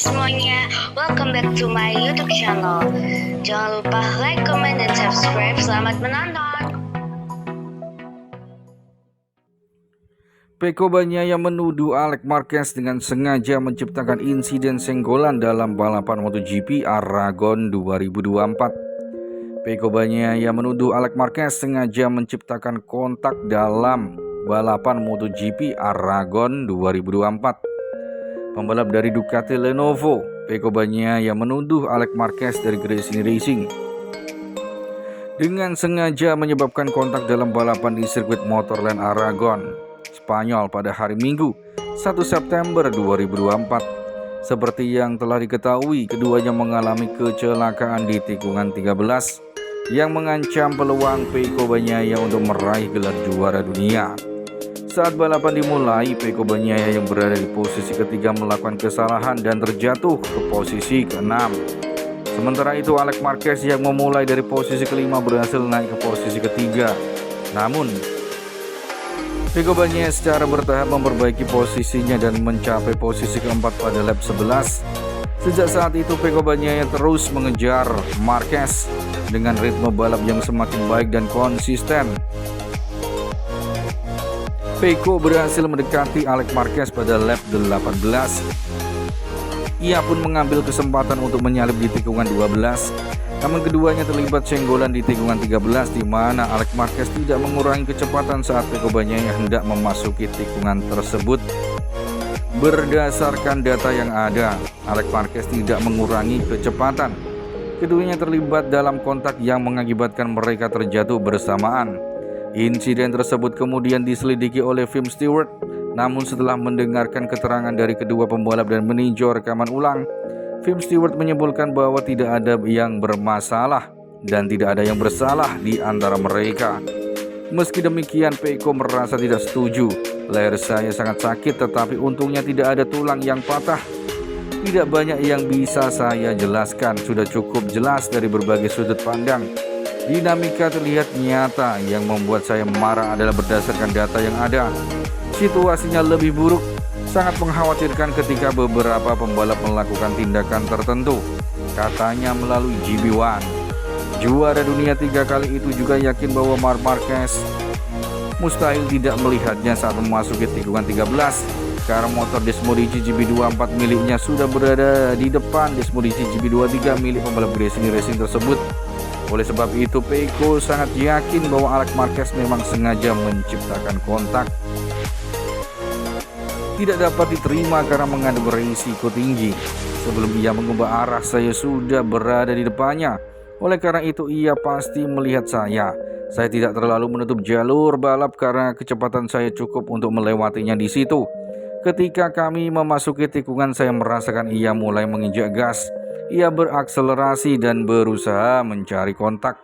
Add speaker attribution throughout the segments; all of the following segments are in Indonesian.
Speaker 1: semuanya, welcome back to my YouTube channel. Jangan lupa like, comment, dan subscribe. Selamat menonton.
Speaker 2: Pecco Bagnaia menuduh Alex Marquez dengan sengaja menciptakan insiden senggolan dalam balapan MotoGP Aragon 2024. Pecco Bagnaia menuduh Alex Marquez sengaja menciptakan kontak dalam balapan MotoGP Aragon 2024. Pembalap dari Ducati Lenovo, Pecco Bagnaia menuduh Alex Marquez dari Gresini Racing dengan sengaja menyebabkan kontak dalam balapan di sirkuit Motorland Aragon, Spanyol pada hari Minggu 1 September 2024. Seperti yang telah diketahui, keduanya mengalami kecelakaan di tikungan 13 yang mengancam peluang Pecco Bagnaia untuk meraih gelar juara dunia. Saat balapan dimulai, Pecco Bagnaia yang berada di posisi ketiga melakukan kesalahan dan terjatuh ke posisi ke-6. Sementara itu Alex Marquez yang memulai dari posisi kelima berhasil naik ke posisi ketiga. Namun Pecco Bagnaia secara bertahap memperbaiki posisinya dan mencapai posisi keempat pada lap 11. Sejak saat itu Pecco Bagnaia terus mengejar Marquez dengan ritme balap yang semakin baik dan konsisten. Pecco berhasil mendekati Alex Marquez pada lap 18. Ia pun mengambil kesempatan untuk menyalip di tikungan 12. Namun keduanya terlibat senggolan di tikungan 13 di mana Alex Marquez tidak mengurangi kecepatan saat Pecco Bagnaia hendak memasuki tikungan tersebut. Berdasarkan data yang ada, Alex Marquez tidak mengurangi kecepatan. Keduanya terlibat dalam kontak yang mengakibatkan mereka terjatuh bersamaan. Insiden tersebut kemudian diselidiki oleh Film Stewart. Namun setelah mendengarkan keterangan dari kedua pembalap dan meninjau rekaman ulang, Film Stewart menyimpulkan bahwa tidak ada yang bermasalah dan tidak ada yang bersalah di antara mereka. Meski demikian, Pecco merasa tidak setuju. Leher saya sangat sakit, tetapi untungnya tidak ada tulang yang patah. Tidak banyak yang bisa saya jelaskan, sudah cukup jelas dari berbagai sudut pandang. Dinamika terlihat nyata, yang membuat saya marah adalah berdasarkan data yang ada. Situasinya lebih buruk, sangat mengkhawatirkan ketika beberapa pembalap melakukan tindakan tertentu, katanya melalui GB1. Juara dunia 3 kali itu juga yakin bahwa Marc Marquez mustahil tidak melihatnya saat memasuki tikungan 13 karena motor Desmodici GB24 miliknya sudah berada di depan Desmodici GB23 milik pembalap Gresini Racing tersebut. Oleh sebab itu, Pecco sangat yakin bahwa Alex Marquez memang sengaja menciptakan kontak. Tidak dapat diterima karena mengandung risiko tinggi. Sebelum ia mengubah arah, saya sudah berada di depannya. Oleh karena itu, ia pasti melihat saya. Saya tidak terlalu menutup jalur balap karena kecepatan saya cukup untuk melewatinya di situ. Ketika kami memasuki tikungan, saya merasakan ia mulai menginjak gas. Ia berakselerasi dan berusaha mencari kontak.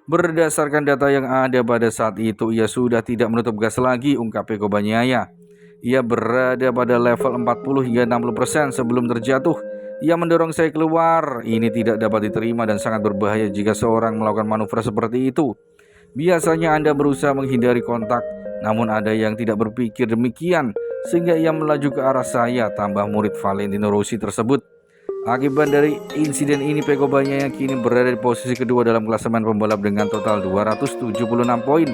Speaker 2: Berdasarkan data yang ada pada saat itu, ia sudah tidak menutup gas lagi, ungkap Pecco Bagnaia. Ia berada pada level 40 hingga 60% sebelum terjatuh. Ia mendorong saya keluar. Ini tidak dapat diterima dan sangat berbahaya jika seorang melakukan manuver seperti itu. Biasanya Anda berusaha menghindari kontak, namun ada yang tidak berpikir demikian, sehingga ia melaju ke arah saya, tambah murid Valentino Rossi tersebut. Akibat dari insiden ini, Pecco Bagnaia kini berada di posisi kedua dalam klasemen pembalap dengan total 276 poin,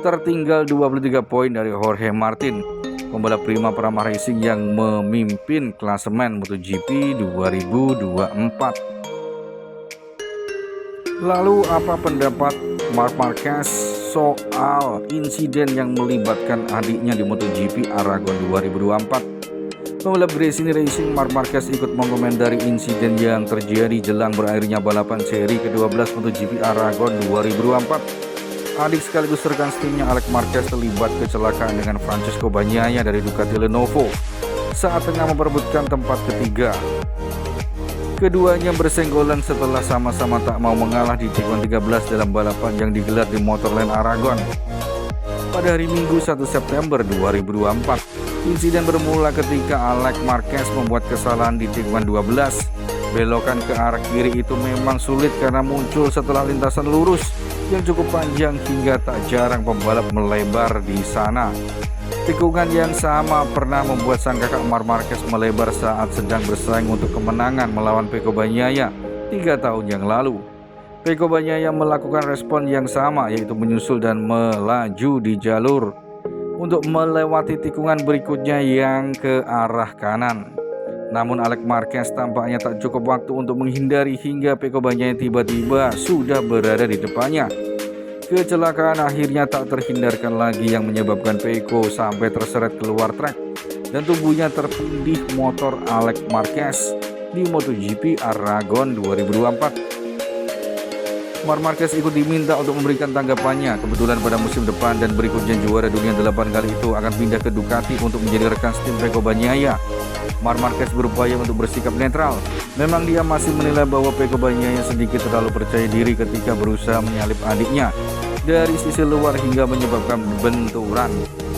Speaker 2: tertinggal 23 poin dari Jorge Martin, pembalap Prima Prama Racing yang memimpin klasemen MotoGP 2024. Lalu apa pendapat Marc Marquez soal insiden yang melibatkan adiknya di MotoGP Aragon 2024? Pembalap Gresini Racing Marc Marquez ikut mengomentari insiden yang terjadi jelang berakhirnya balapan seri ke-12 MotoGP Aragon 2024. Adik sekaligus rekan setimnya Alex Marquez terlibat kecelakaan dengan Francesco Bagnaia dari Ducati Lenovo saat tengah memperebutkan tempat ketiga. Keduanya bersenggolan setelah sama-sama tak mau mengalah di tikungan 13 dalam balapan yang digelar di Motorland Aragon pada hari Minggu 1 September 2024. Insiden bermula ketika Alex Marquez membuat kesalahan di tikungan 12. Belokan ke arah kiri itu memang sulit karena muncul setelah lintasan lurus yang cukup panjang hingga tak jarang pembalap melebar di sana. Tikungan yang sama pernah membuat sang kakak Marc Marquez melebar saat sedang bersaing untuk kemenangan melawan Pecco Bagnaia 3 tahun yang lalu. Pecco Bagnaia melakukan respon yang sama, yaitu menyusul dan melaju di jalur untuk melewati tikungan berikutnya yang ke arah kanan. Namun Alex Marquez tampaknya tak cukup waktu untuk menghindari hingga Pecco Bagnaia tiba-tiba sudah berada di depannya. Kecelakaan akhirnya tak terhindarkan lagi yang menyebabkan Pecco sampai terseret keluar trek dan tubuhnya tertindih motor Alex Marquez di MotoGP Aragon 2024. Marc Marquez ikut diminta untuk memberikan tanggapannya. Kebetulan pada musim depan dan berikutnya juara dunia 8 kali itu akan pindah ke Ducati untuk menjadi rekan tim Pecco Bagnaia. Marc Marquez berupaya untuk bersikap netral. Memang dia masih menilai bahwa Pecco Bagnaia sedikit terlalu percaya diri ketika berusaha menyalip adiknya dari sisi luar hingga menyebabkan benturan.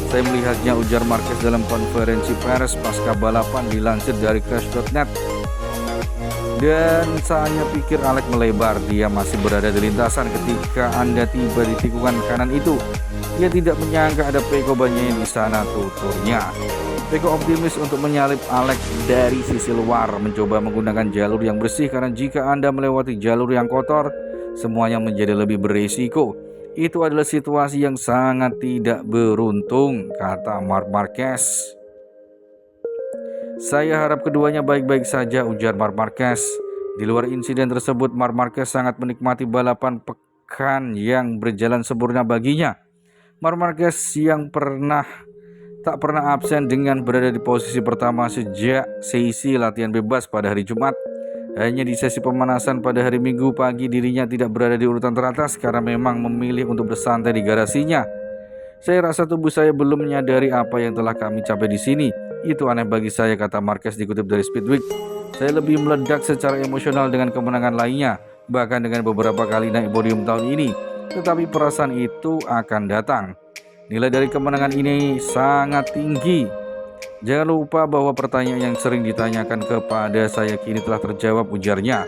Speaker 2: Saya melihatnya, ujar Marquez dalam konferensi pers pasca balapan, dilansir dari Crash.net. Dan saya pikir Alex melebar, dia masih berada di lintasan ketika Anda tiba di tikungan kanan itu. Dia tidak menyangka ada Pecco Bagnaia di sana, tuturnya. Pecco optimis untuk menyalip Alex dari sisi luar, mencoba menggunakan jalur yang bersih karena jika Anda melewati jalur yang kotor, semuanya menjadi lebih berisiko. Itu adalah situasi yang sangat tidak beruntung, kata Marc Marquez. Saya harap keduanya baik-baik saja, ujar Marc Marquez. Di luar insiden tersebut, Marc Marquez sangat menikmati balapan pekan yang berjalan sempurna baginya. Marc Marquez yang tak pernah absen dengan berada di posisi pertama sejak sesi latihan bebas pada hari Jumat. Hanya di sesi pemanasan pada hari Minggu pagi dirinya tidak berada di urutan teratas karena memang memilih untuk bersantai di garasinya. Saya rasa tubuh saya belum menyadari apa yang telah kami capai di sini. Itu aneh bagi saya, kata Marquez dikutip dari Speedweek. Saya lebih meledak secara emosional dengan kemenangan lainnya, bahkan dengan beberapa kali naik podium tahun ini. Tetapi perasaan itu akan datang. Nilai dari kemenangan ini sangat tinggi. Jangan lupa bahwa pertanyaan yang sering ditanyakan kepada saya kini telah terjawab, ujarnya.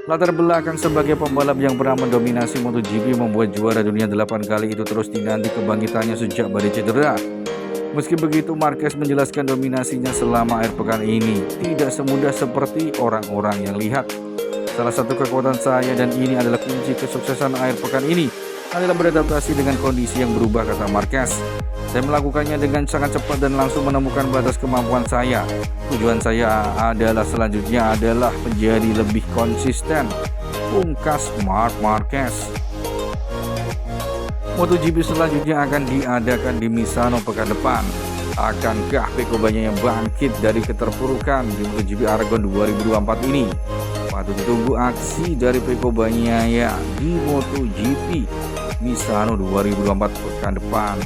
Speaker 2: Latar belakang sebagai pembalap yang pernah mendominasi MotoGP membuat juara dunia 8 kali itu terus dinanti kebangkitannya sejak badai cedera. Meski begitu, Marquez menjelaskan dominasinya selama akhir pekan ini tidak semudah seperti orang-orang yang lihat. Salah satu kekuatan saya dan ini adalah kunci kesuksesan akhir pekan ini adalah beradaptasi dengan kondisi yang berubah, kata Marquez. Saya melakukannya dengan sangat cepat dan langsung menemukan batas kemampuan saya. Tujuan saya adalah selanjutnya adalah menjadi lebih konsisten, pungkas Marc Marquez. MotoGP selanjutnya akan diadakan di Misano pekan depan. Akankah Pecco Bagnaia bangkit dari keterpurukan di MotoGP Aragon 2024 ini? Patut ditunggu aksi dari Pecco Bagnaia di MotoGP Misano 2024 pekan depan.